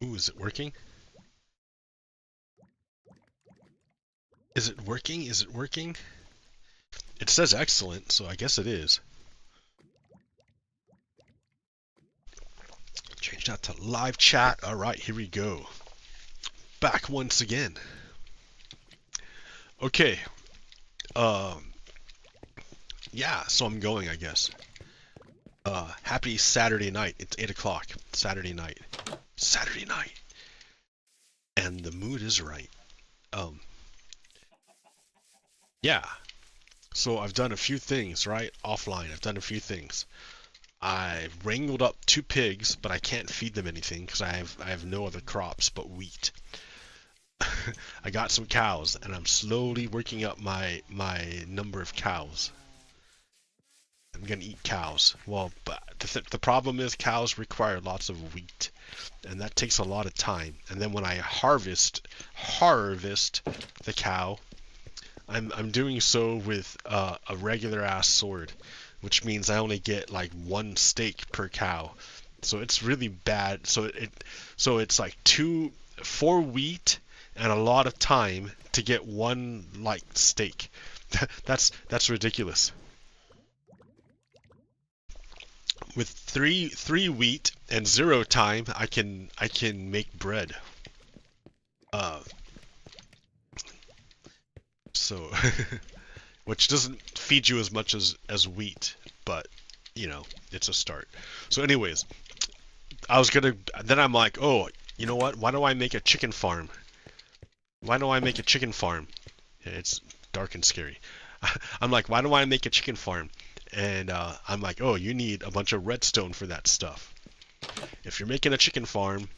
Ooh, is it working? Is it working? Is it working? It says excellent, so I guess it is. Change that to live chat. Alright, here we go. Back once again. Okay. Yeah, so I'm going, I guess. Happy Saturday night. It's 8 o'clock. Saturday night. Saturday night. And the mood is right. Yeah. So I've done a few things, right? Offline, I've done a few things. I wrangled up 2 pigs, but I can't feed them anything because I have no other crops but wheat. I got some cows, and I'm slowly working up my number of cows. I'm gonna eat cows. Well, but the problem is cows require lots of wheat, and that takes a lot of time. And then when I harvest the cow, I'm doing so with a regular ass sword, which means I only get like 1 steak per cow. So it's really bad. So it's like 4 wheat and a lot of time to get 1 like steak. That's ridiculous. With three wheat and 0 time, I can make bread. So which doesn't feed you as much as wheat, but you know, it's a start. So anyways, then I'm like, oh, you know what? Why don't I make a chicken farm? Why don't I make a chicken farm? Yeah, it's dark and scary. I'm like, why don't I make a chicken farm? And I'm like, oh, you need a bunch of redstone for that stuff. If you're making a chicken farm,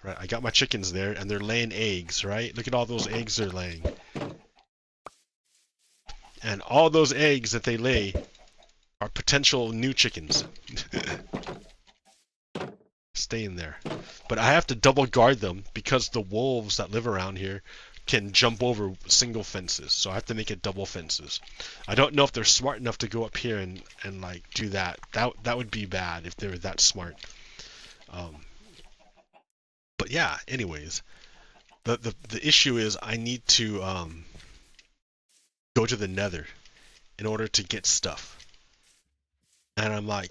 right? I got my chickens there, and they're laying eggs, right? Look at all those eggs they're laying. And all those eggs that they lay are potential new chickens. Stay in there. But I have to double guard them because the wolves that live around here can jump over single fences. So I have to make it double fences. I don't know if they're smart enough to go up here and like do that. That would be bad if they were that smart. But yeah, anyways. The issue is I need to go to the nether in order to get stuff. And I'm like,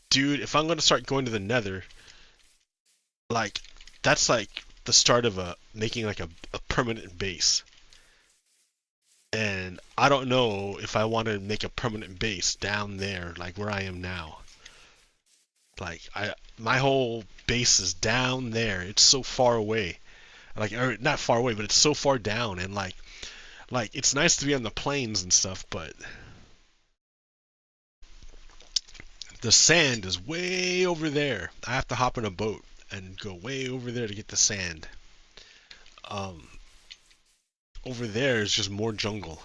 dude, if I'm going to start going to the nether, like, that's like the start of making like a permanent base. And I don't know if I want to make a permanent base down there, like where I am now. Like, my whole base is down there. It's so far away. Like, or not far away, but it's so far down. And like it's nice to be on the plains and stuff, but the sand is way over there. I have to hop in a boat and go way over there to get the sand. Over there is just more jungle.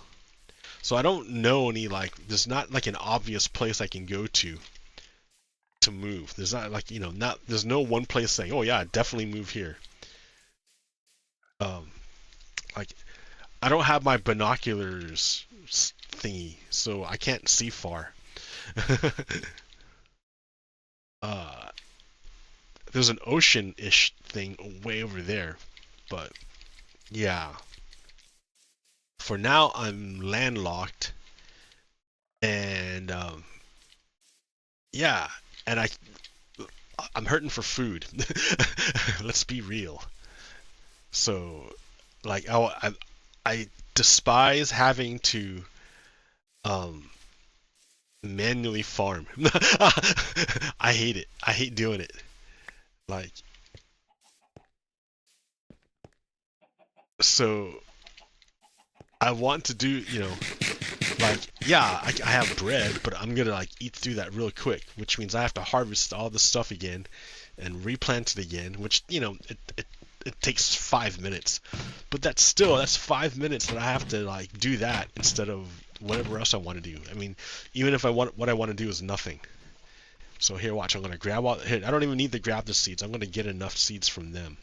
So I don't know any, like, there's not like an obvious place I can go to move. There's not like, you know, there's no one place saying, oh yeah, definitely move here. Like, I don't have my binoculars thingy, so I can't see far. There's an ocean-ish thing way over there, but yeah. For now, I'm landlocked, and yeah, and I'm hurting for food. Let's be real. So, like, I despise having to manually farm. I hate it. I hate doing it. Like, so I want to do, you know, like, yeah, I have bread, but I'm gonna like eat through that real quick, which means I have to harvest all this stuff again and replant it again, which, you know, it takes 5 minutes, but that's 5 minutes that I have to like do that instead of whatever else I want to do. I mean, even if what I want to do is nothing. So here, watch, I'm gonna grab all here. I don't even need to grab the seeds. I'm gonna get enough seeds from them,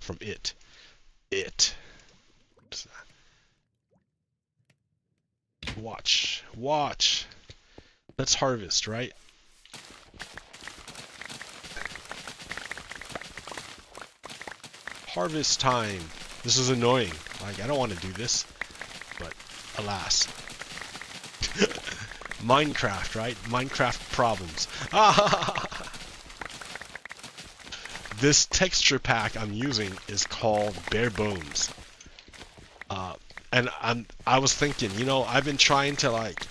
from it. Watch. Let's harvest, right? harvest time. This is annoying. Like, I don't want to do this, but alas. Minecraft, right? Minecraft problems. This texture pack I'm using is called Bare Bones. And I was thinking, you know, I've been trying to like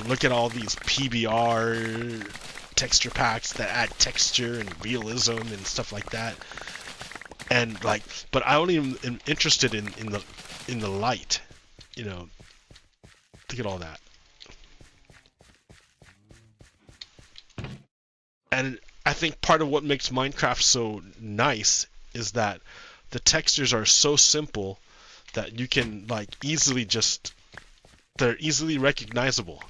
look at all these PBR texture packs that add texture and realism and stuff like that. And like, but I only am interested in the light, you know. Look at all that. And I think part of what makes Minecraft so nice is that the textures are so simple that you can like easily just, they're easily recognizable.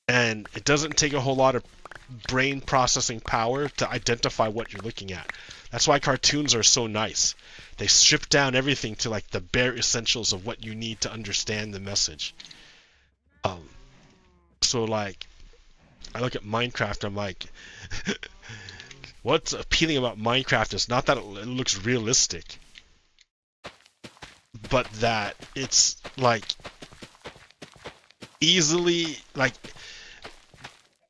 And it doesn't take a whole lot of brain processing power to identify what you're looking at. That's why cartoons are so nice. They strip down everything to like the bare essentials of what you need to understand the message. So like, I look at Minecraft, I'm like, what's appealing about Minecraft is not that it looks realistic, but that it's like easily, like,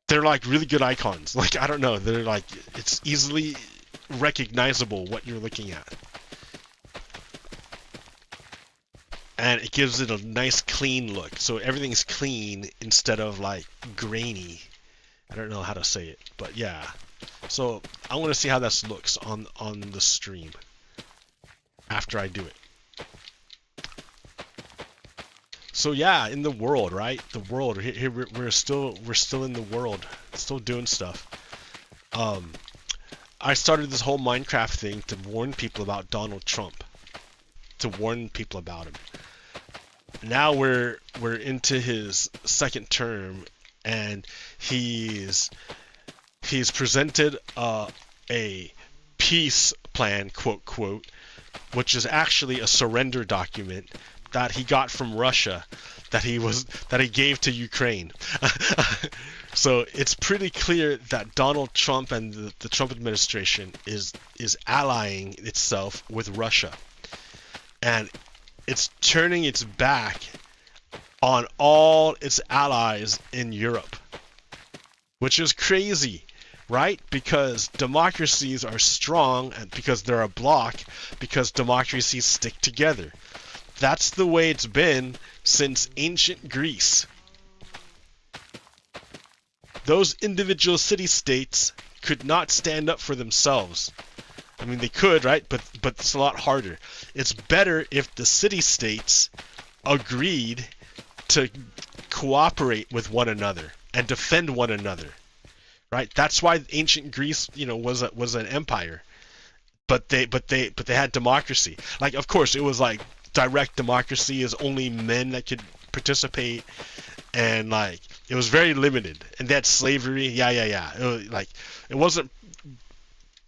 they're like really good icons. Like, I don't know, they're like, it's easily recognizable what you're looking at. And it gives it a nice clean look. So everything's clean instead of like grainy. I don't know how to say it, but yeah. So I want to see how this looks on the stream after I do it. So yeah, in the world, right? The world. Here we're still in the world, still doing stuff. I started this whole Minecraft thing to warn people about Donald Trump, to warn people about him. Now we're into his second term, and he's presented a peace plan, quote quote, which is actually a surrender document that he got from Russia, that he gave to Ukraine. So it's pretty clear that Donald Trump and the Trump administration is allying itself with Russia, and it's turning its back on all its allies in Europe, which is crazy, right? Because democracies are strong, and because they're a bloc, because democracies stick together. That's the way it's been since ancient Greece. Those individual city-states could not stand up for themselves. I mean, they could, right? But it's a lot harder. It's better if the city-states agreed to cooperate with one another and defend one another, right? That's why ancient Greece, you know, was an empire. But they had democracy. Like, of course, it was like direct democracy, is only men that could participate, and like it was very limited. And they had slavery. Yeah. It was, like, it wasn't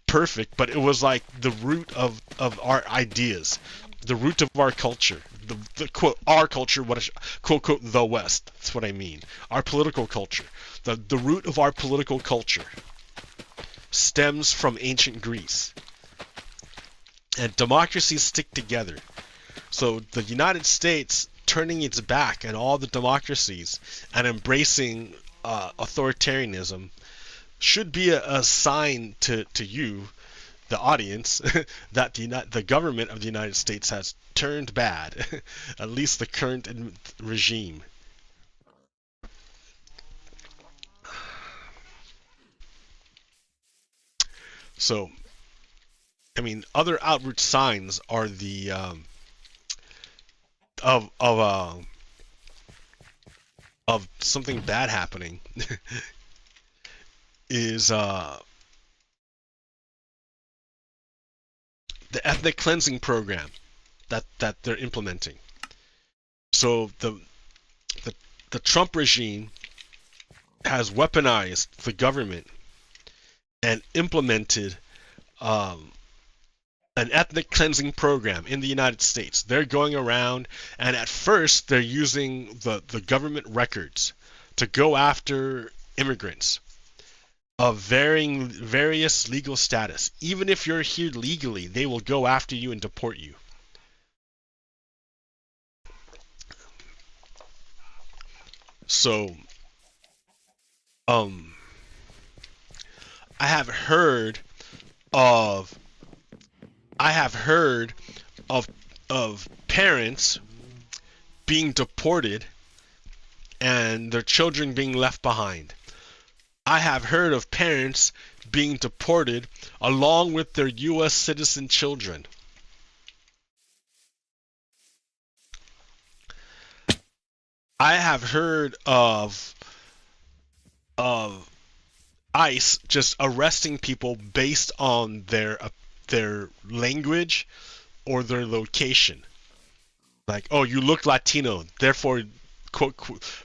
perfect, but it was like the root of our ideas, the root of our culture, the quote our culture, what is quote quote the West. That's what I mean. Our political culture, the root of our political culture stems from ancient Greece, and democracies stick together. So the United States turning its back on all the democracies and embracing authoritarianism should be a sign to you, the audience, that the government of the United States has turned bad, at least the current regime. So, I mean, other outward signs are the of something bad happening. Is the ethnic cleansing program that they're implementing. So the Trump regime has weaponized the government and implemented an ethnic cleansing program in the United States. They're going around, and at first they're using the government records to go after immigrants. of various legal status. Even if you're here legally, they will go after you and deport you. So, I have heard of of parents being deported and their children being left behind. I have heard of parents being deported along with their U.S. citizen children. I have heard of ICE just arresting people based on their language or their location. Like, oh, you look Latino, therefore,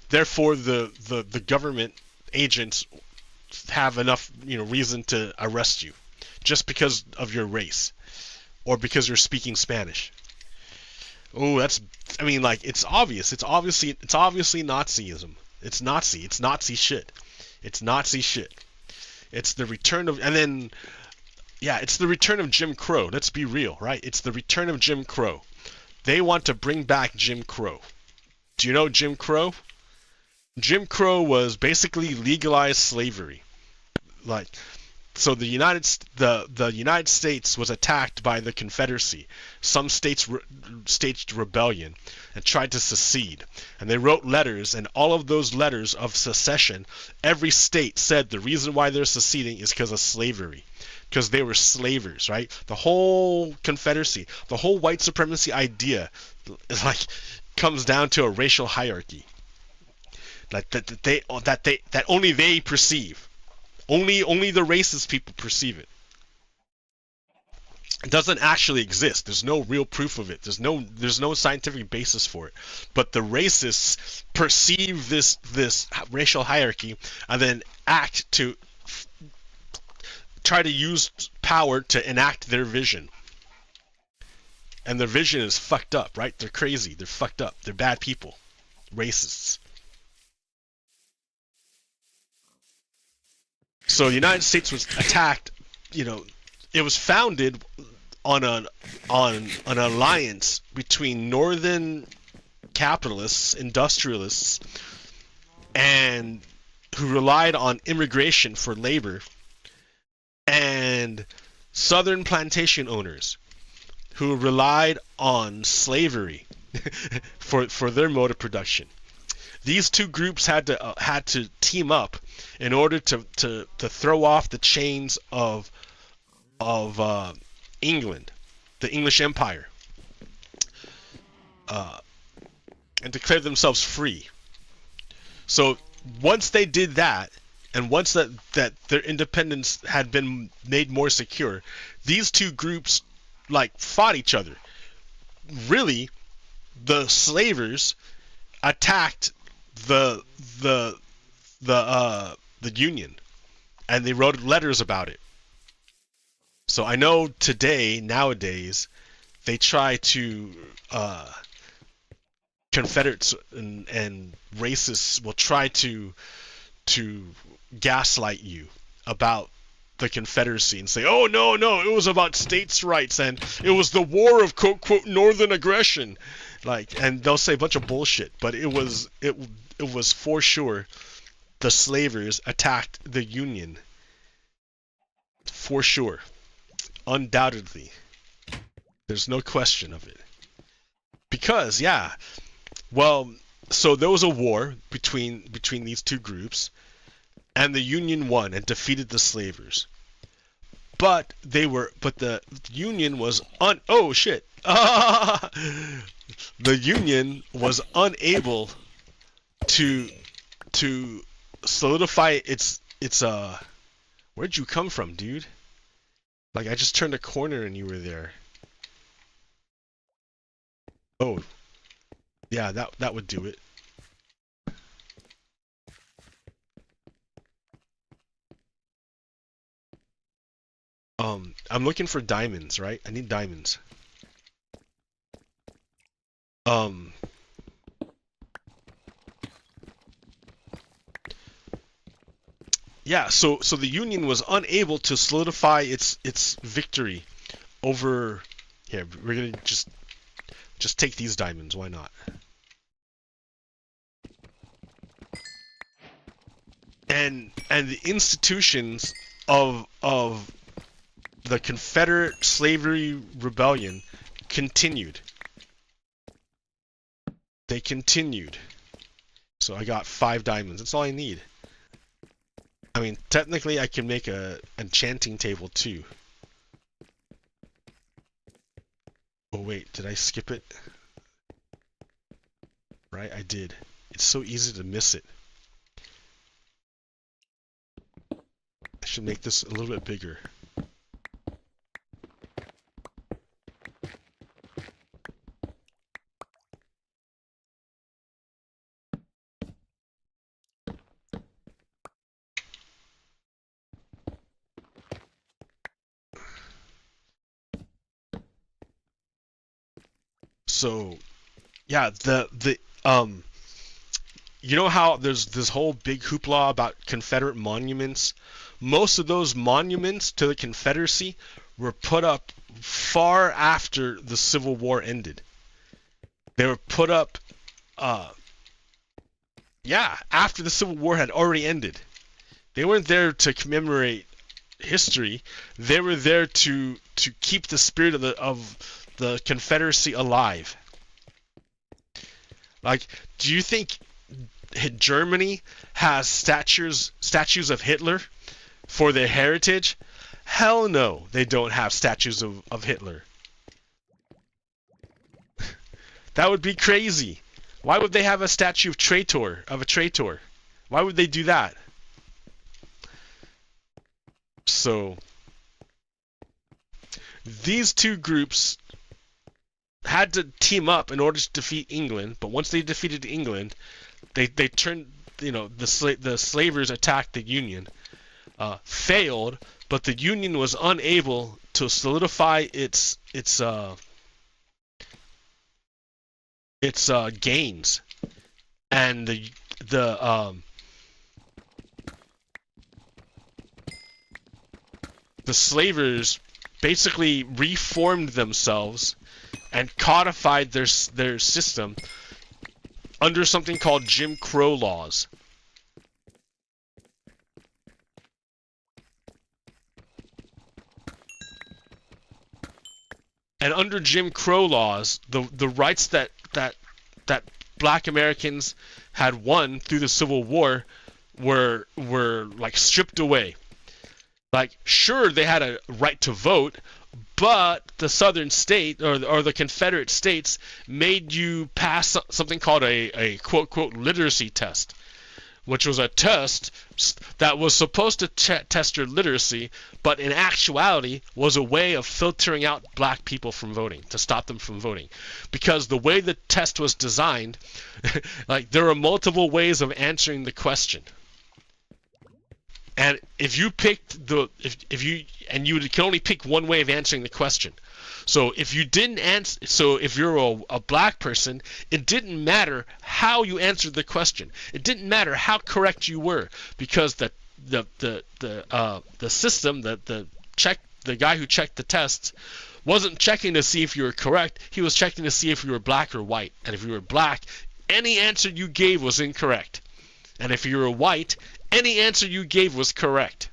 therefore the government agents have enough, reason to arrest you, just because of your race, or because you're speaking Spanish. Oh, I mean, like, it's obvious. It's obviously Nazism. It's Nazi. It's Nazi shit. It's Nazi shit. It's the return of, and then, yeah, it's the return of Jim Crow. Let's be real, right? It's the return of Jim Crow. They want to bring back Jim Crow. Do you know Jim Crow? Jim Crow was basically legalized slavery. Like, so the United States was attacked by the Confederacy. Some states staged rebellion and tried to secede. And they wrote letters, and all of those letters of secession, every state said the reason why they're seceding is because of slavery. Because they were slavers, right? The whole Confederacy, the whole white supremacy idea, comes down to a racial hierarchy. Like that only they perceive. Only the racist people perceive it. It doesn't actually exist. There's no real proof of it. There's no scientific basis for it. But the racists perceive this racial hierarchy and then act to try to use power to enact their vision. And their vision is fucked up, right? They're crazy. They're fucked up. They're bad people. Racists. So the United States was attacked. It was founded on an alliance between northern capitalists, industrialists, and who relied on immigration for labor, and southern plantation owners who relied on slavery for their mode of production. These two groups had to team up in order to throw off the chains of England, the English Empire, and declare themselves free. So once they did that, and once that their independence had been made more secure, these two groups fought each other. Really, the slavers attacked the Union, and they wrote letters about it. So I know nowadays, they try to Confederates and racists will try to gaslight you about the Confederacy and say, oh no, it was about states' rights and it was the war of quote northern aggression, and they'll say a bunch of bullshit, but it was for sure the slavers attacked the Union, for sure, undoubtedly. There's no question of it. Because so there was a war between these two groups, and the Union won and defeated the slavers. But the Union was oh shit. The Union was unable to solidify its where'd you come from, dude? I just turned a corner and you were there. Oh. Yeah, that would do it. I'm looking for diamonds, right? I need diamonds. yeah, so the Union was unable to solidify its victory over. Here, we're gonna just take these diamonds. Why not? And the institutions of the Confederate Slavery Rebellion continued. They continued. So I got 5 diamonds. That's all I need. I mean, technically I can make a enchanting table too. Oh wait, did I skip it? Right, I did. It's so easy to miss it. I should make this a little bit bigger. So, yeah, you know how there's this whole big hoopla about Confederate monuments? Most of those monuments to the Confederacy were put up far after the Civil War ended. They were put up, after the Civil War had already ended. They weren't there to commemorate history. They were there to keep the spirit of the Confederacy alive. Like, do you think Germany has statues of Hitler for their heritage? Hell no, they don't have statues of Hitler. That would be crazy. Why would they have a statue of a traitor? Why would they do that? So these two groups had to team up in order to defeat England, but once they defeated England, they turned, the slavers attacked the Union, failed, but the Union was unable to solidify its gains, and the slavers basically reformed themselves and codified their system under something called Jim Crow laws. And under Jim Crow laws, the rights that Black Americans had won through the Civil War were like stripped away. Like, sure, they had a right to vote, but the Southern state or the Confederate states made you pass something called a quote literacy test, which was a test that was supposed to test your literacy, but in actuality was a way of filtering out black people from voting, to stop them from voting. Because the way the test was designed, like, there are multiple ways of answering the question. And if you picked you can only pick one way of answering the question. So if you didn't answer, so if you're a black person, it didn't matter how you answered the question. It didn't matter how correct you were, because the system, the guy who checked the tests wasn't checking to see if you were correct. He was checking to see if you were black or white. And if you were black, any answer you gave was incorrect. And if you were white, any answer you gave was correct.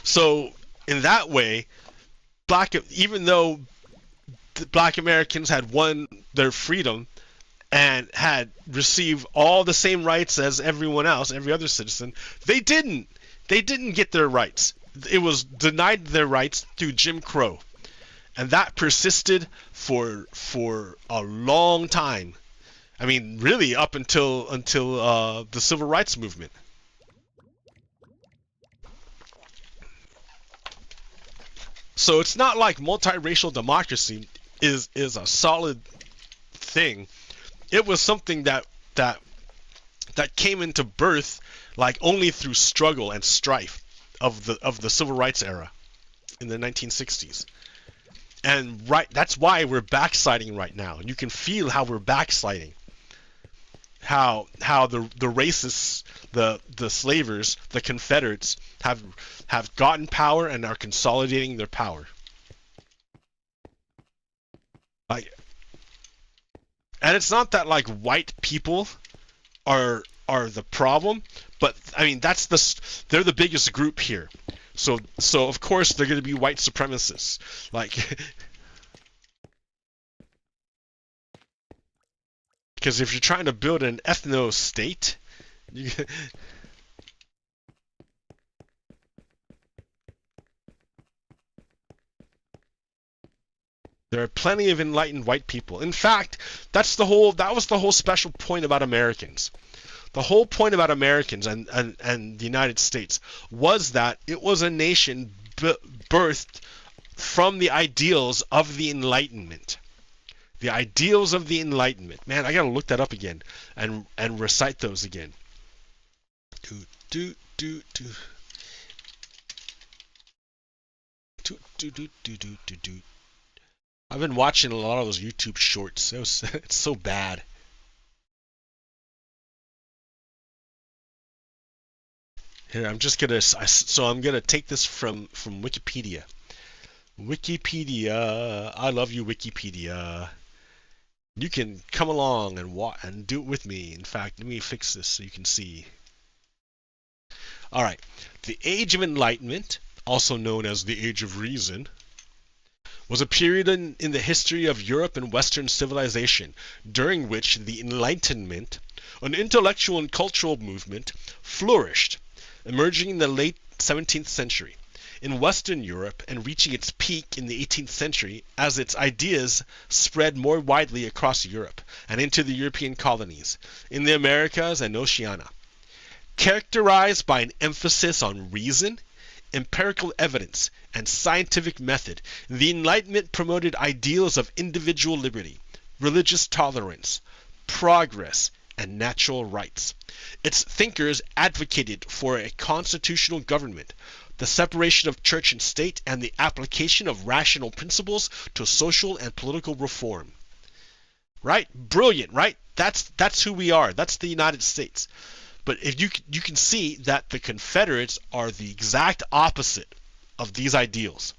So in that way, even though the Black Americans had won their freedom and had received all the same rights as everyone else, every other citizen, they didn't get their rights. It was denied their rights through Jim Crow, and that persisted for a long time. I mean, really up until the Civil Rights Movement. So it's not like multiracial democracy is a solid thing. It was something that came into birth like only through struggle and strife of the Civil Rights era in the 1960s. And that's why we're backsliding right now. You can feel how we're backsliding. how the racists, the slavers, the Confederates have gotten power and are consolidating their power. Like, and it's not that like white people are the problem, but I mean they're the biggest group here. So of course they're going to be white supremacists. Like, because if you're trying to build an ethno state, there are plenty of enlightened white people. In fact, that was the whole special point about Americans. The whole point about Americans and the United States was that it was a nation birthed from the ideals of the Enlightenment. The ideals of the Enlightenment. Man, I gotta look that up again and recite those again. I've been watching a lot of those YouTube shorts. It's so bad. Here, I'm gonna take this from Wikipedia. Wikipedia, I love you, Wikipedia. You can come along and do it with me. In fact, let me fix this so you can see. All right, the Age of Enlightenment, also known as the Age of Reason, was a period in the history of Europe and Western civilization during which the Enlightenment, an intellectual and cultural movement, flourished, emerging in the late 17th century in Western Europe and reaching its peak in the 18th century as its ideas spread more widely across Europe and into the European colonies, in the Americas and Oceania. Characterized by an emphasis on reason, empirical evidence, and scientific method, the Enlightenment promoted ideals of individual liberty, religious tolerance, progress, and natural rights. Its thinkers advocated for a constitutional government, the separation of church and state, and the application of rational principles to social and political reform. Right? Brilliant, right? That's who we are. That's the United States. But if you can see that the Confederates are the exact opposite of these ideals.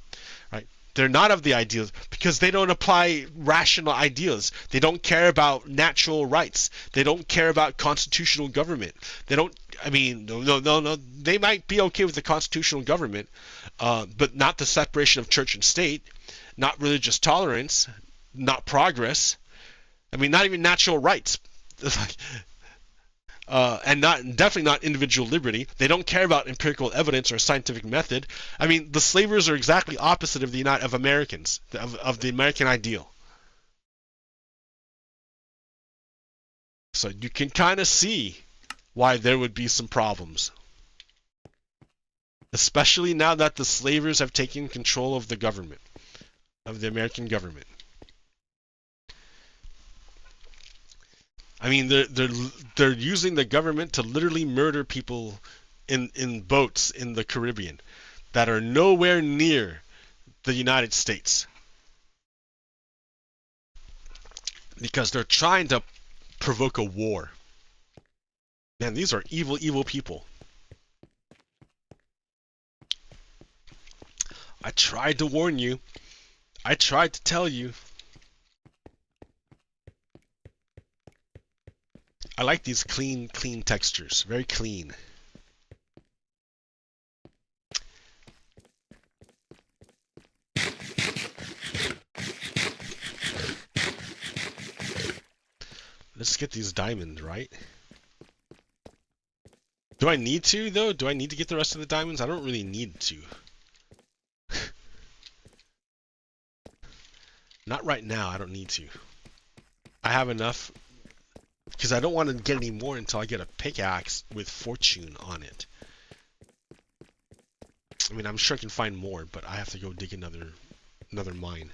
Right? They're not of the ideals because they don't apply rational ideals. They don't care about natural rights. They don't care about constitutional government. They don't. I mean, no. They might be okay with the constitutional government, but not the separation of church and state, not religious tolerance, not progress. I mean, not even natural rights. And definitely not individual liberty. They don't care about empirical evidence or scientific method. I mean, the slavers are exactly opposite of Americans, of the American ideal. So you can kind of see why there would be some problems, especially now that the slavers have taken control of the government, of the American government. I mean, they're using the government to literally murder people in boats in the Caribbean that are nowhere near the United States, because they're trying to provoke a war. Man, these are evil, evil people. I tried to warn you. I tried to tell you. I like these clean textures. Very clean. Let's get these diamonds, right? Do I need to, though? Do I need to get the rest of the diamonds? I don't really need to. Not right now, I don't need to. I have enough, because I don't want to get any more until I get a pickaxe with fortune on it. I mean, I'm sure I can find more, but I have to go dig another mine.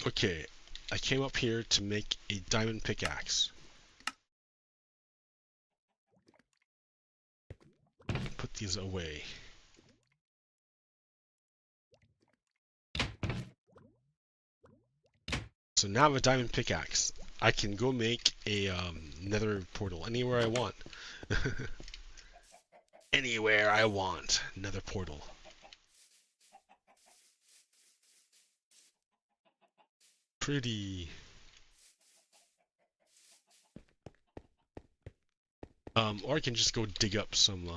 Okay, I came up here to make a diamond pickaxe. Put these away. So now I have a diamond pickaxe. I can go make a nether portal anywhere I want. Anywhere I want. Nether portal. Pretty. Or I can just go dig up some,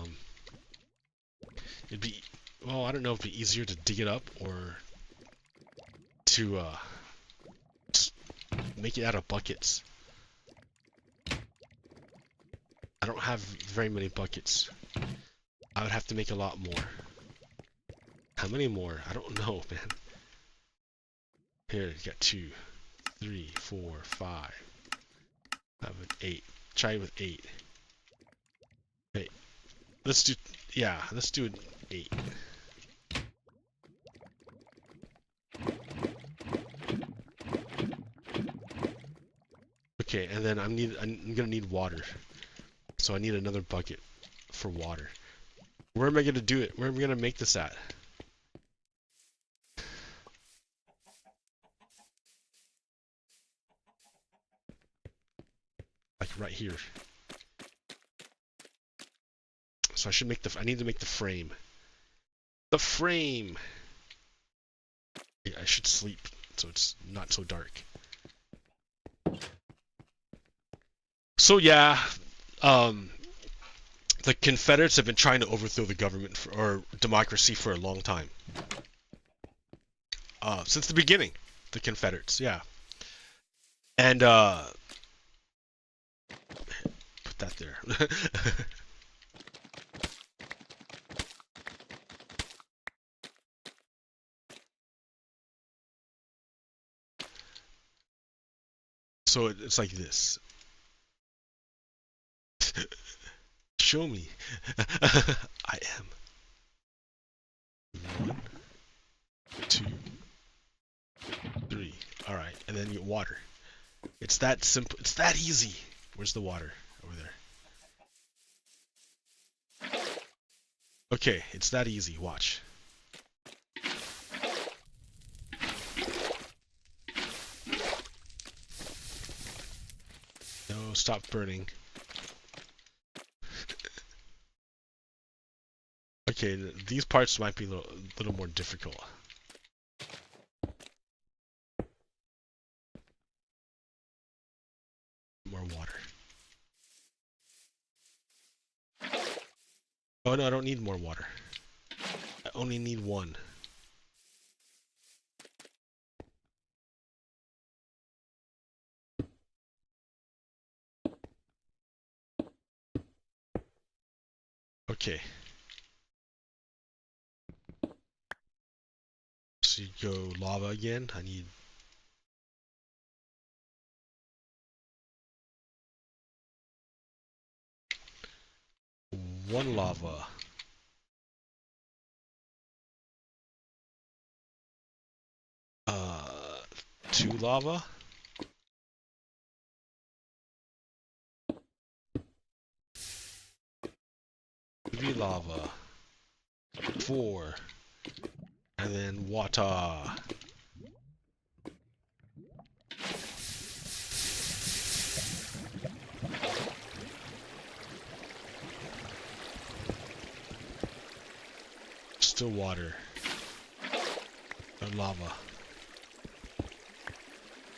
it'd be, well, I don't know if it'd be easier to dig it up or to, just make it out of buckets. I don't have very many buckets. I would have to make a lot more. How many more? I don't know, man. Here, you got 2, 3, 4, 5, 7, 8. Try with 8. Wait. Let's do, yeah, let's do 8. Okay, and then I'm gonna need water. So I need another bucket for water. Where am I gonna do it? Where am I gonna make this at? Like right here. So I should make I need to make the frame. The frame! Yeah, I should sleep so it's not so dark. So yeah, the Confederates have been trying to overthrow the government or democracy for a long time. Since the beginning, the Confederates, yeah. And put that there. So it's like this. Show me. I am. 1, 2, 3. All right, and then you water. It's that simple. It's that easy. Where's the water? Over there. Okay, it's that easy. Watch. No, stop burning. Okay, these parts might be a little more difficult. More water. Oh no, I don't need more water. I only need 1. Okay. So you go lava again. I need 1 lava. Uh, 2 lava. 3 lava. 4. And then water. Still water. And lava.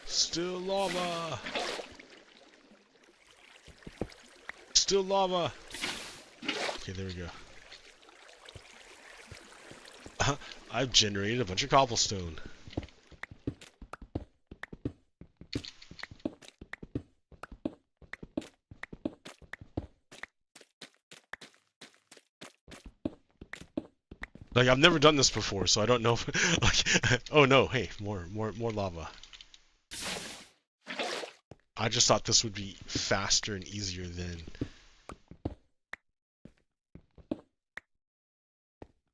Still lava. Still lava. Okay, there we go. I've generated a bunch of cobblestone. Like, I've never done this before, so I don't know if, like, oh no, hey, more lava. I just thought this would be faster and easier than...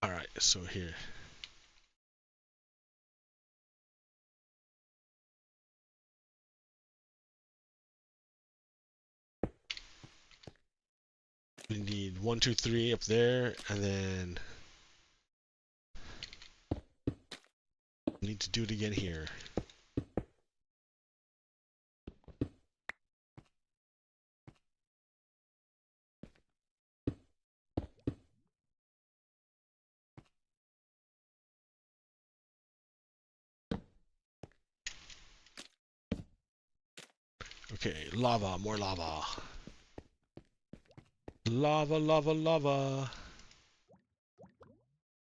Alright, so here. 1, 2, 3 up there, and then need to do it again here. Okay, lava, more lava. Lava, lava, lava.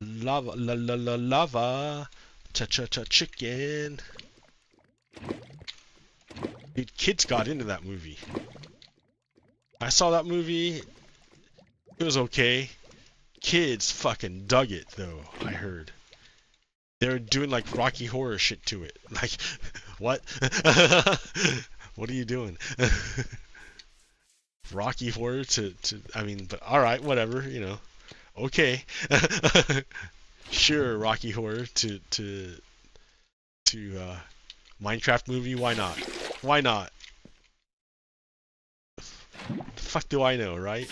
Lava, la la la lava. Cha cha cha chicken. Dude, kids got into that movie. I saw that movie. It was okay. Kids fucking dug it though, I heard. They were doing like Rocky Horror shit to it. Like, what? What are you doing? Rocky Horror I mean, but alright, whatever, you know. Okay. Sure, Rocky Horror to Minecraft movie, why not? Why not? The fuck do I know, right?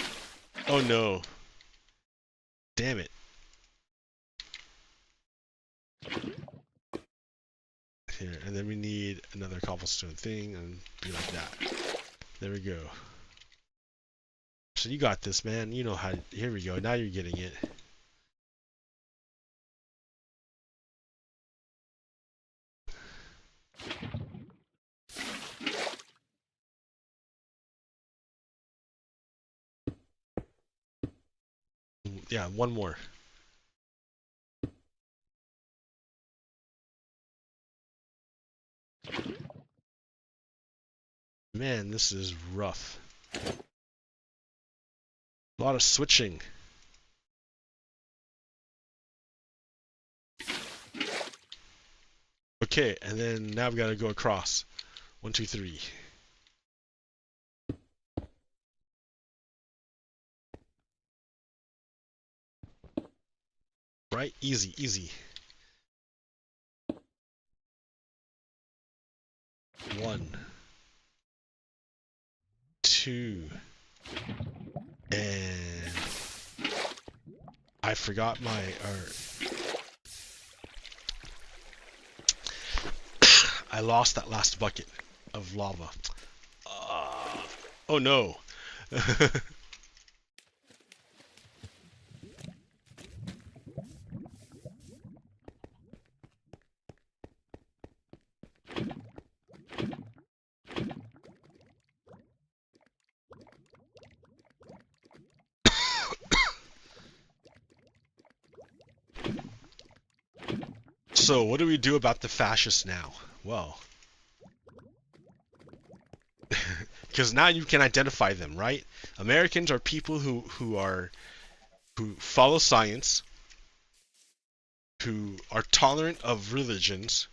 Oh no. Damn it. Here, and then we need another cobblestone thing and be like that. There we go. So you got this, man. You know how. Here we go. Now you're getting it. Yeah, one more. Man, this is rough. A lot of switching. Okay, and then now we gotta go across. 1, 2, 3. Right? Easy, easy. 1, 2, and I forgot my. I lost that last bucket of lava. Oh no. So what do we do about the fascists now? Well, because now you can identify them, right? Americans are people who follow science, who are tolerant of religions,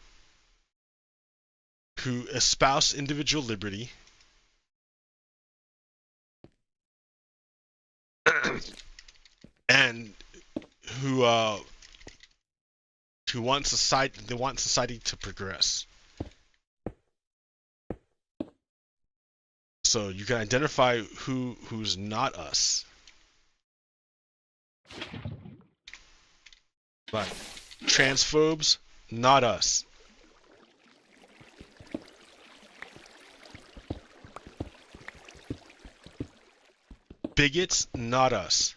who espouse individual liberty, and who want society to progress. So you can identify who's not us. But transphobes, not us. Bigots, not us.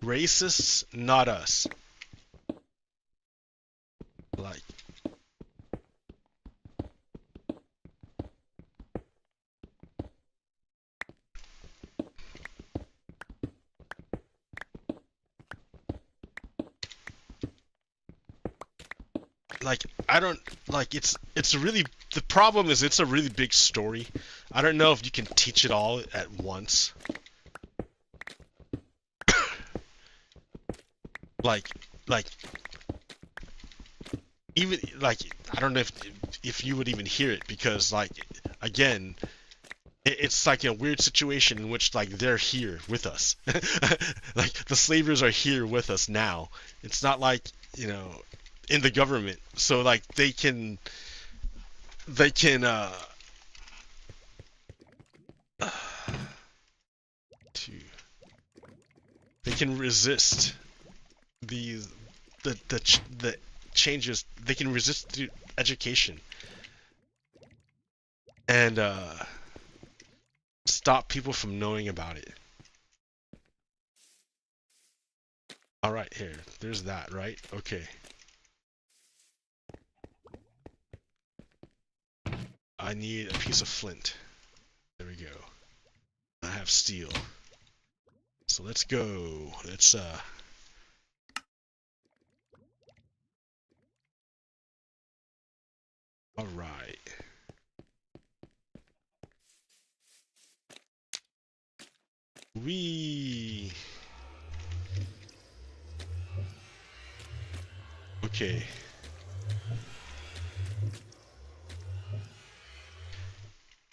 Racists, not us. Like I don't like it's a really the problem is it's a really big story. I don't know if you can teach it all at once. like even like I don't know if you would even hear it because like again it's like a weird situation in which like they're here with us. Like the slavers are here with us now. It's not like, you know, in the government, so like they can two. They can resist the changes. They can resist the education and stop people from knowing about it. All right, here. There's that, right? Okay. I need a piece of flint. There we go. I have steel. So let's go. Let's all right. Wee. Okay.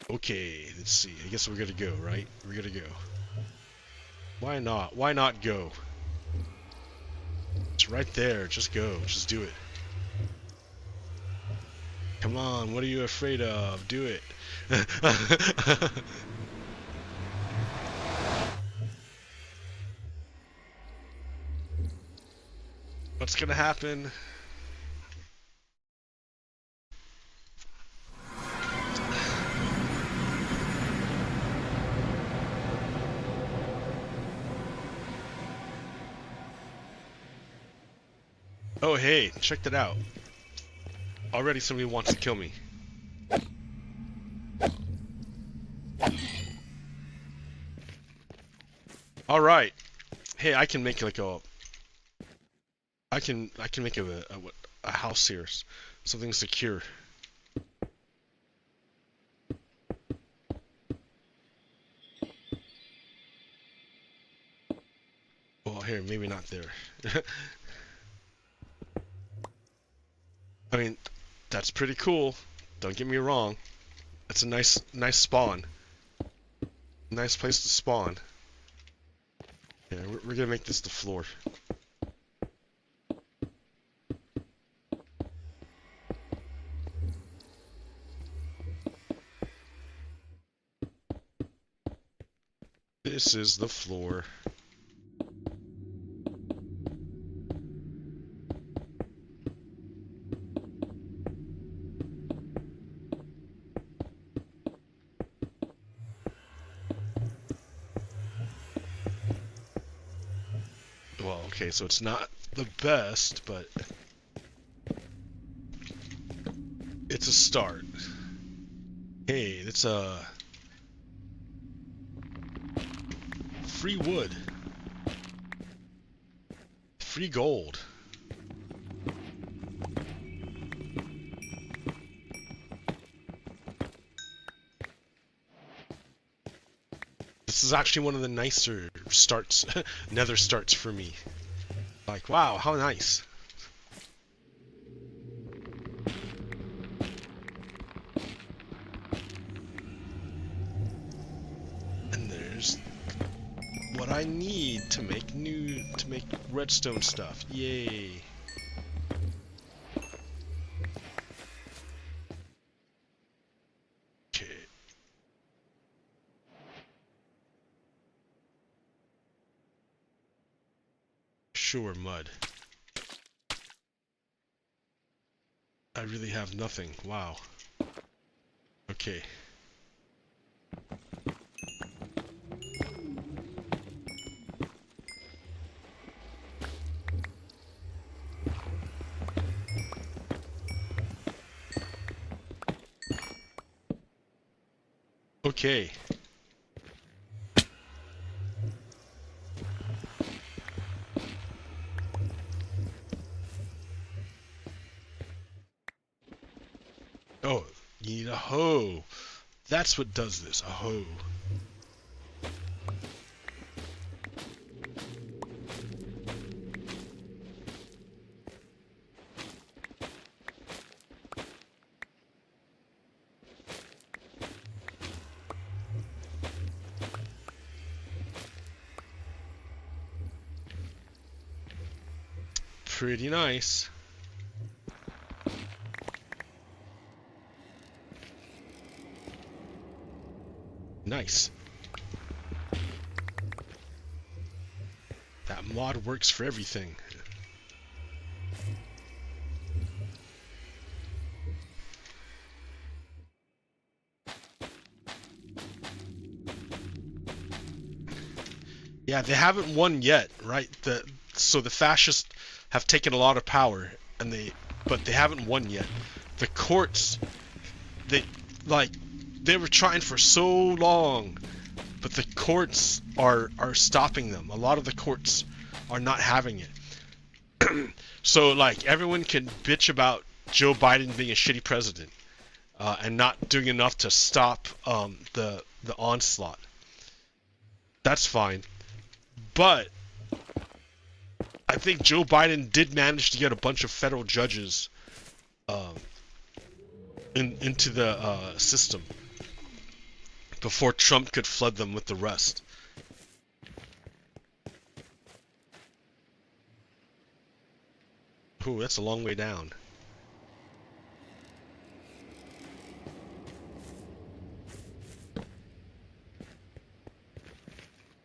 Okay, let's see. I guess we're gonna go, right? We're gonna go. Why not? Why not go? It's right there. Just go. Just do it. Come on, what are you afraid of? Do it. What's gonna happen? Oh hey, check that out. Already somebody wants to kill me. Alright. Hey, I can make like a... I can make a house here. Something secure. Well, here, maybe not there. I mean, that's pretty cool. Don't get me wrong. It's a nice spawn. Nice place to spawn. Yeah, we're gonna make this the floor. This is the floor. Well, okay, so it's not the best, but it's a start. Hey, it's a free wood. Free gold. This is actually one of the nicer starts, nether starts for me. Like, wow, how nice. And there's what I need to make redstone stuff. Yay. Okay. Sure, mud. I really have nothing. Wow. Okay. Okay. Oh, you need a hoe. That's what does this, a hoe. Pretty nice. Nice. mod works for everything. Yeah, they haven't won yet, right? So the fascists have taken a lot of power, but they haven't won yet. The courts, they were trying for so long, but the courts are stopping them. A lot of the courts are not having it. So like everyone can bitch about Joe Biden being a shitty president and not doing enough to stop the onslaught. That's fine. But I think Joe Biden did manage to get a bunch of federal judges into the system before Trump could flood them with the rest. Ooh, that's a long way down.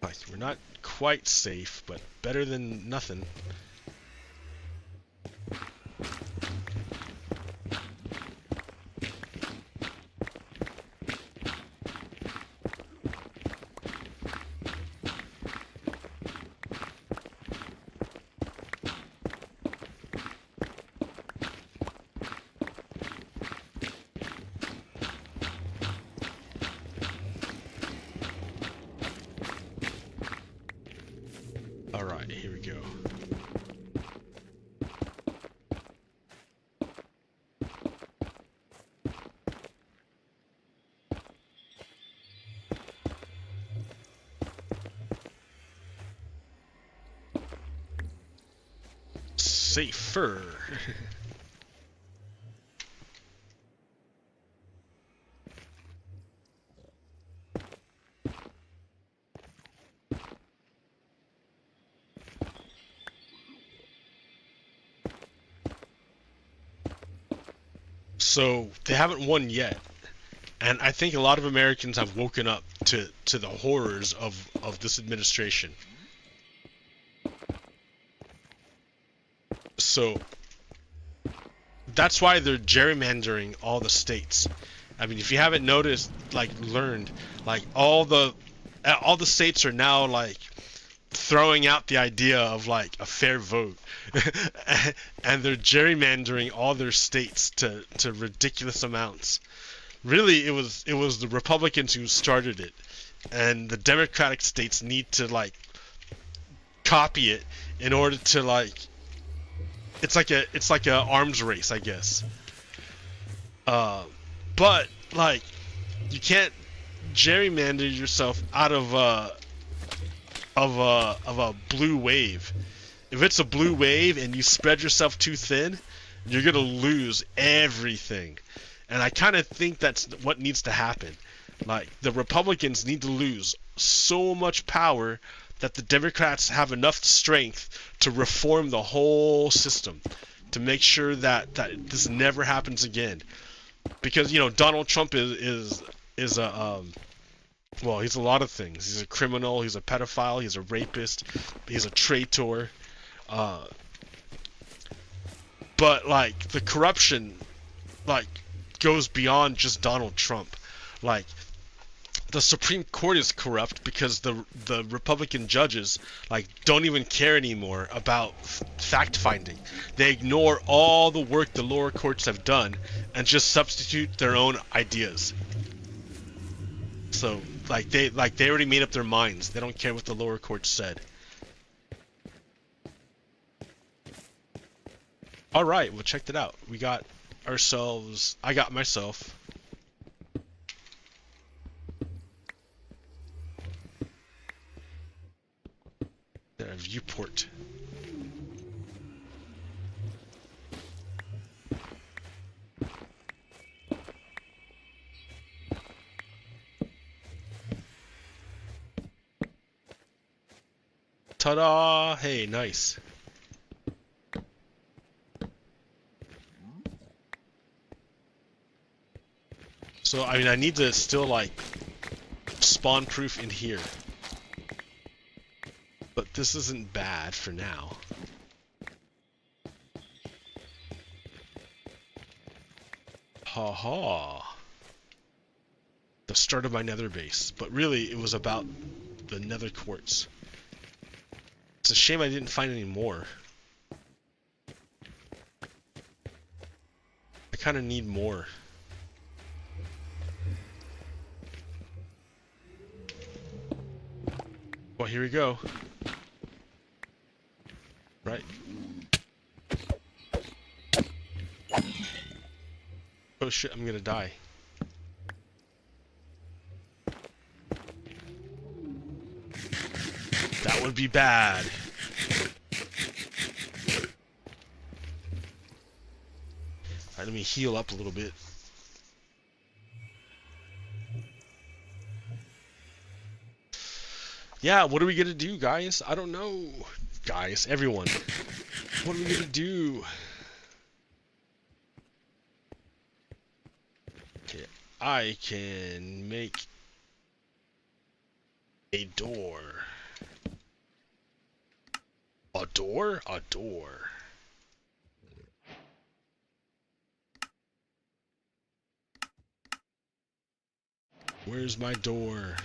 Like, we're not quite safe, but better than nothing. Alright, here we go. Safer. So they haven't won yet, and I think a lot of Americans have woken up to the horrors of this administration. So that's why they're gerrymandering all the states. I mean, if you haven't noticed, learned, all the states are now throwing out the idea of a fair vote, and they're gerrymandering all their states to ridiculous amounts. Really, it was the Republicans who started it, and the Democratic states need to copy it in order to it's like a arms race, I guess. But you can't gerrymander yourself out of a blue wave. If it's a blue wave and you spread yourself too thin, you're gonna lose everything. And I kind of think that's what needs to happen. The Republicans need to lose so much power that the Democrats have enough strength to reform the whole system, to make sure that this never happens again. Because Donald Trump is a well, he's a lot of things. He's a criminal, he's a pedophile, he's a rapist, he's a traitor. But the corruption goes beyond just Donald Trump. The Supreme Court is corrupt because the Republican judges don't even care anymore about fact finding. They ignore all the work the lower courts have done and just substitute their own ideas. So they already made up their minds. They don't care what the lower courts said. All right, well, check it out. We got ourselves. I got myself a viewport. Ta-da! Hey, nice. So, I mean, I need to still, spawn proof in here. But this isn't bad for now. Ha ha. The start of my nether base. But really, it was about the nether quartz. It's a shame I didn't find any more. I kind of need more. Well, here we go. Right. Oh shit, I'm gonna die. That would be bad. Alright, let me heal up a little bit. Yeah, what are we gonna do, guys? I don't know. Guys, everyone. What are we gonna do? Okay, I can make a door. A door? A door. Where's my door?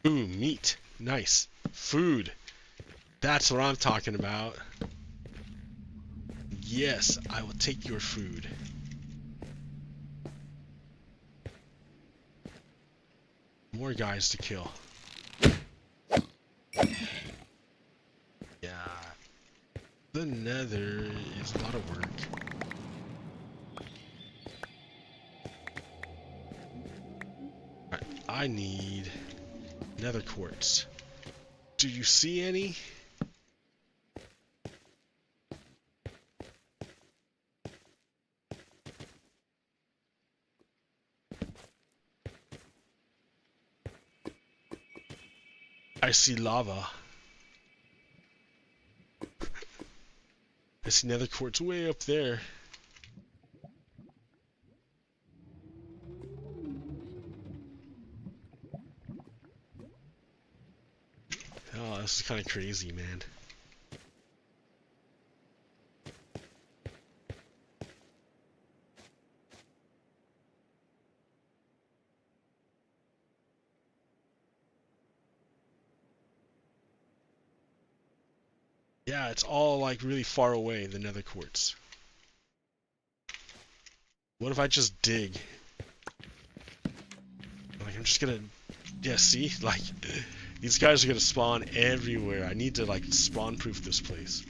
Ooh, meat. Nice. Food. That's what I'm talking about. Yes, I will take your food. More guys to kill. Yeah. The nether is a lot of work. Right, I need nether quartz. Do you see any? I see lava. I see nether quartz way up there. Oh, this is kind of crazy, man. Yeah, it's all like really far away, the nether quartz. What if I just dig? Like, I'm just gonna... Yeah, see? Like, these guys are gonna spawn everywhere. I need to, like, spawn-proof this place.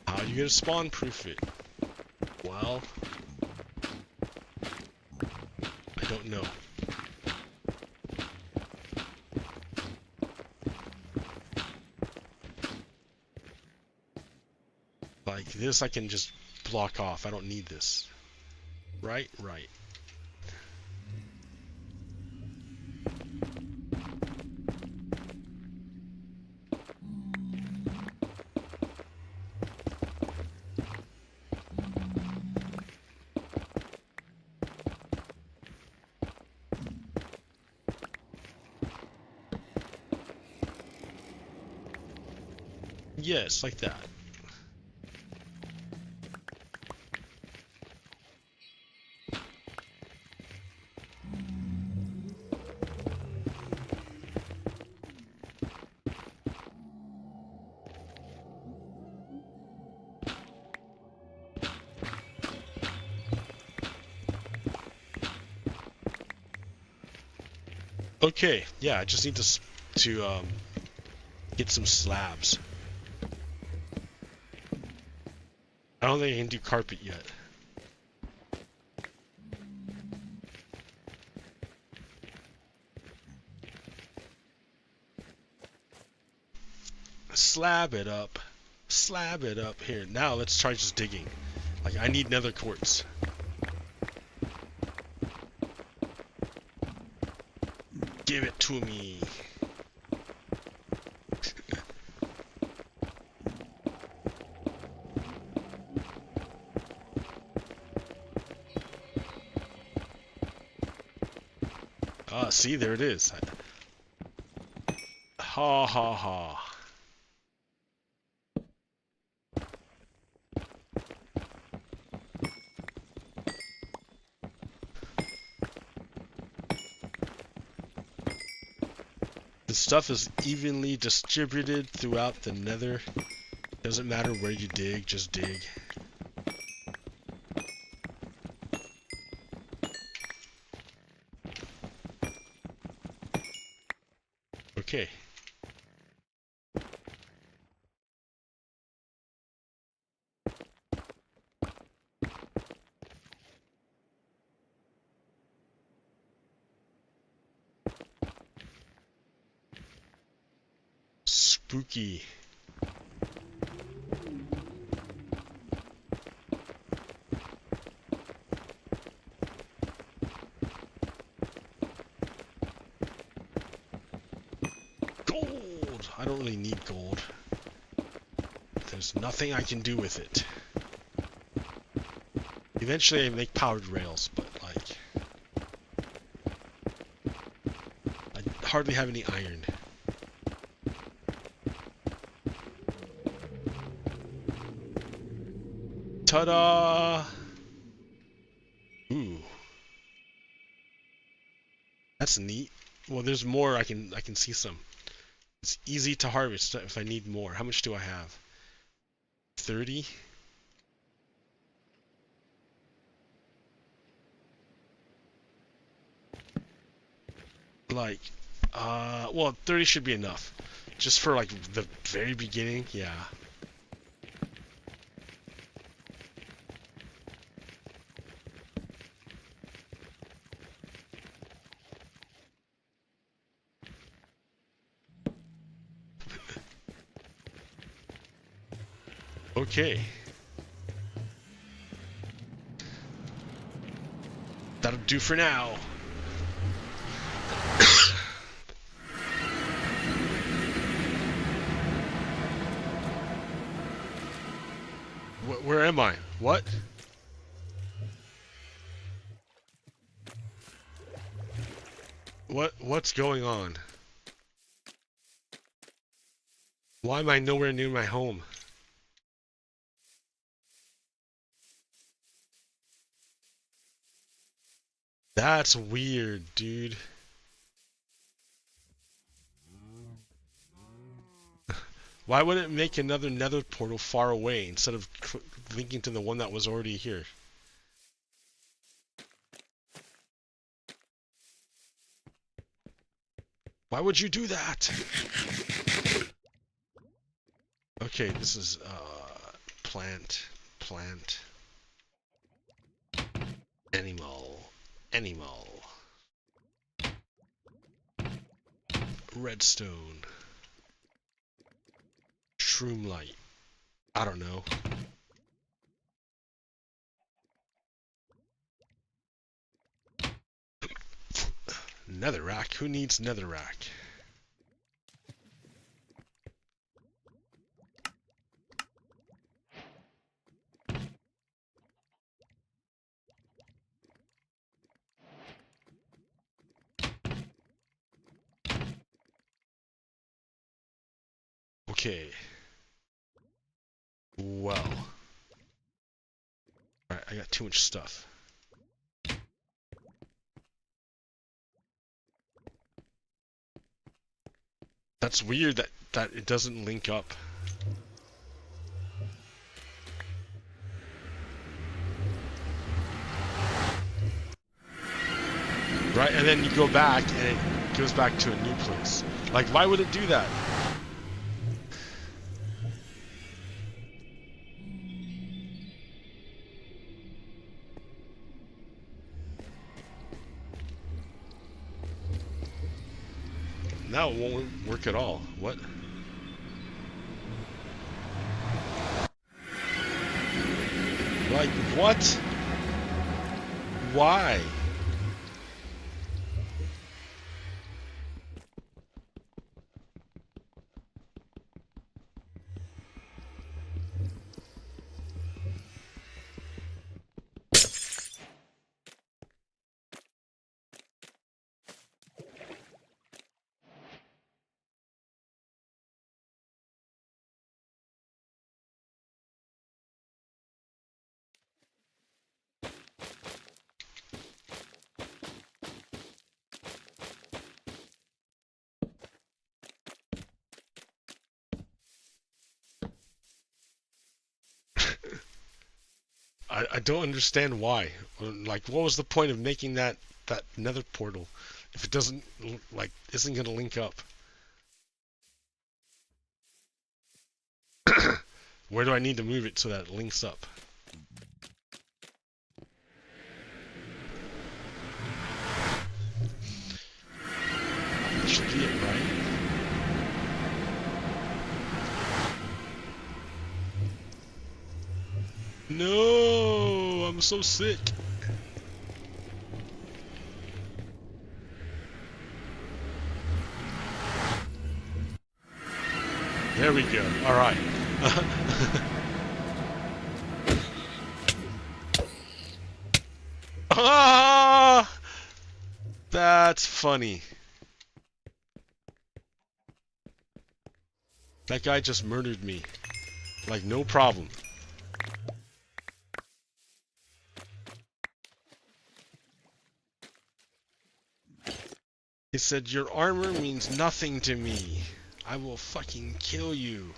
How are you gonna spawn-proof it? Well... I don't know. Like, this I can just block off. I don't need this. Right? Right. Yes, like that. Okay, yeah, I just need to get some slabs. I I don't think I can do carpet yet. Slab it up. Slab it up. Here, now let's try just digging. Like, I need nether quartz. Give it to me. Ah, see, there it is. Ha ha ha. The stuff is evenly distributed throughout the nether. Doesn't matter where you dig, just dig. Okay. Spooky. Gold! I don't really need gold. There's nothing I can do with it. Eventually I make powered rails, but like... I hardly have any iron. Ta-da! Ooh. That's neat. Well, there's more. I can see some. It's easy to harvest if I need more. How much do I have? 30? Like, well, 30 should be enough. Just for like the very beginning, yeah. Okay. That'll do for now. Where am I? What? What's going on? Why am I nowhere near my home? That's weird, dude. Why wouldn't it make another nether portal far away instead of linking to the one that was already here? Why would you do that? Okay, this is plant, animal, redstone, shroom light. I don't know. Netherrack? Who needs netherrack? Okay. Well. Alright, I got too much stuff. That's weird that it doesn't link up. Right, and then you go back and it goes back to a new place. Like, why would it do that? Now it won't work at all. What? Like, what? Why? I don't understand why. Like, what was the point of making that nether portal if it doesn't, like, isn't gonna link up? Where do I need to move it so that it links up? That should be it, right? No, I'm so sick. There we go. All right. Ah, that's funny. That guy just murdered me. Like, no problem. He said, your armor means nothing to me. I will fucking kill you.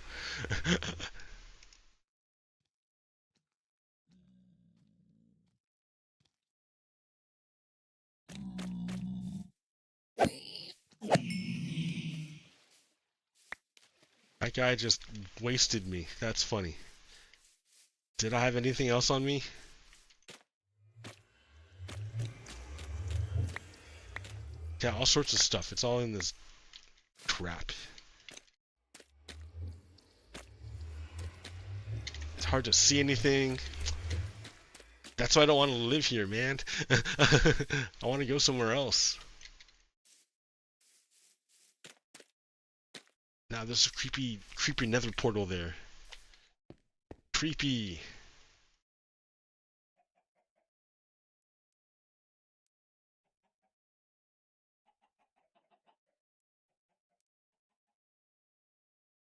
That guy just wasted me. That's funny. Did I have anything else on me? Yeah, all sorts of stuff. It's all in this crap. It's hard to see anything. That's why I don't want to live here, man. I want to go somewhere else. Now there's a creepy nether portal there. Creepy.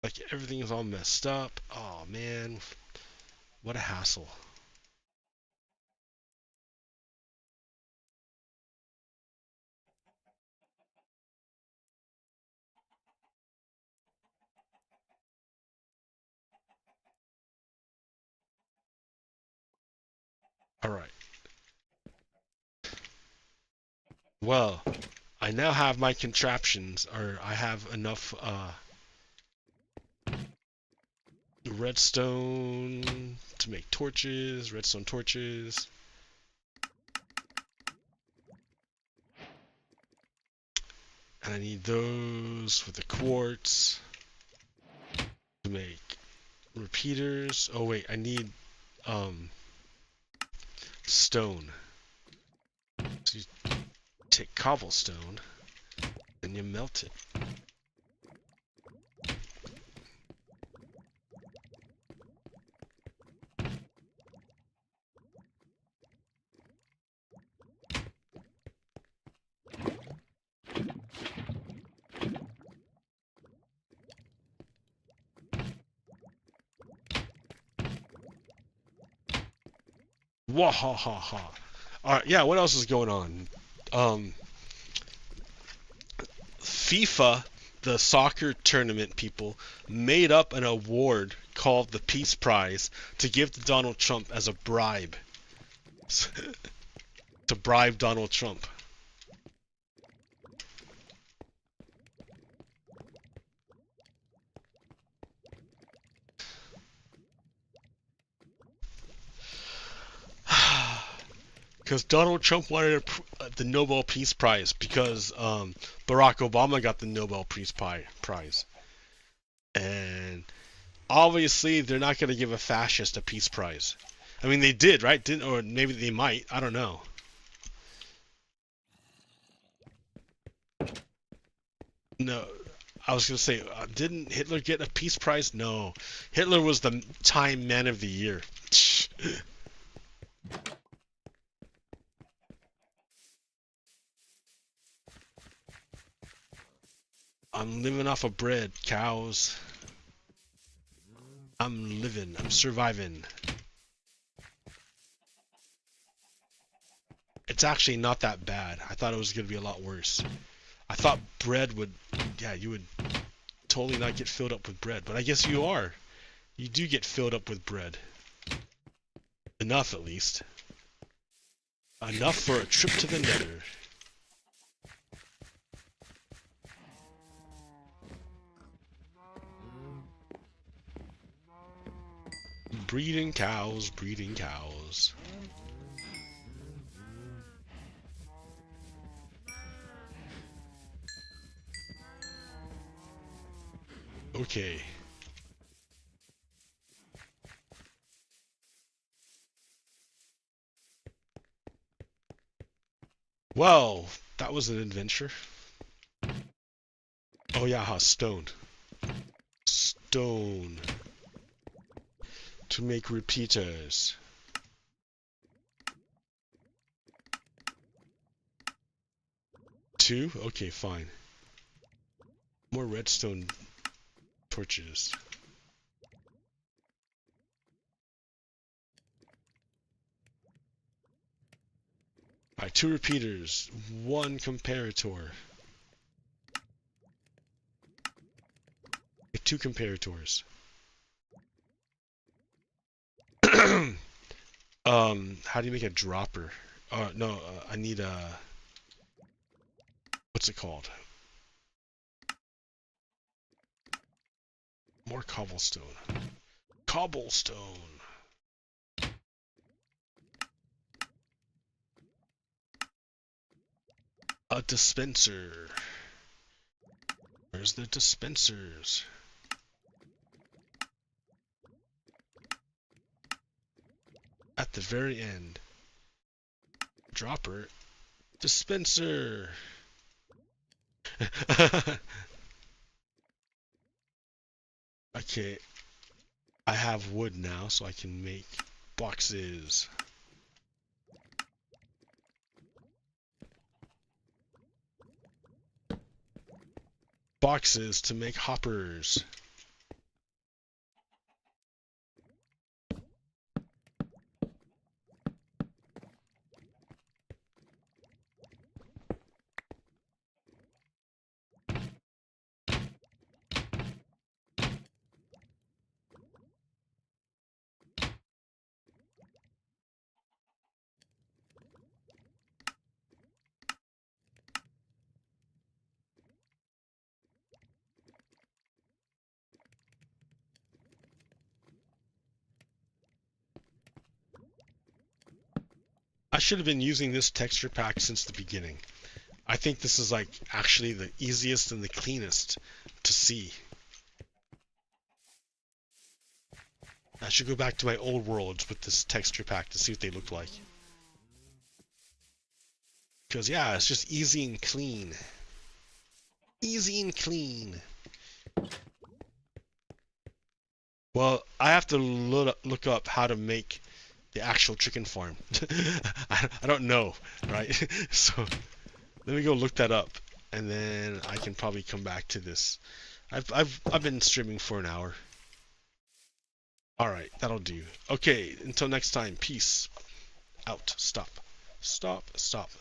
Like, everything is all messed up. Oh man, what a hassle. Alright. Well, I now have my contraptions, or I have enough redstone to make torches, redstone torches. And I need those with the quartz to make repeaters. Oh wait, I need stone. So you take cobblestone and you melt it. Wahahaha. Alright, yeah, what else is going on? FIFA, the soccer tournament people, made up an award called the Peace Prize to give to Donald Trump as a bribe. To bribe Donald Trump. Because Donald Trump wanted the Nobel Peace Prize because Barack Obama got the Nobel Peace Prize. And obviously, they're not going to give a fascist a peace prize. I mean, they did, right? Didn't, or maybe they might. I don't know. No, I was going to say, didn't Hitler get a peace prize? No. Hitler was the Time Man of the Year. I'm living off of bread, cows. I'm living, I'm surviving. It's actually not that bad. I thought it was going to be a lot worse. I thought bread would, yeah, you would totally not get filled up with bread. But I guess you are. You do get filled up with bread. Enough, at least. Enough for a trip to the nether. Breeding cows, breeding cows. Okay. Well, that was an adventure. Oh yeah, stone. Stone. To make repeaters. Two? Okay, fine. More redstone torches. Alright, 2 repeaters, 1 comparator. 2 comparators. How do you make a dropper? No, I need a... What's it called? More cobblestone. Cobblestone! A dispenser. Where's the dispensers? At the very end. Dropper. Dispenser. Okay. I have wood now, so I can make boxes. Boxes to make hoppers. I should have been using this texture pack since the beginning. I think this is like actually the easiest and the cleanest to see. I should go back to my old worlds with this texture pack to see what they look like. Because yeah, it's just easy and clean. Easy and clean. Well, I have to look up how to make the actual chicken farm. I don't know, right? So let me go look that up, and then I can probably come back to this. I've been streaming for an hour. All right, that'll do. Okay, until next time. Peace out. Stop. Stop. Stop.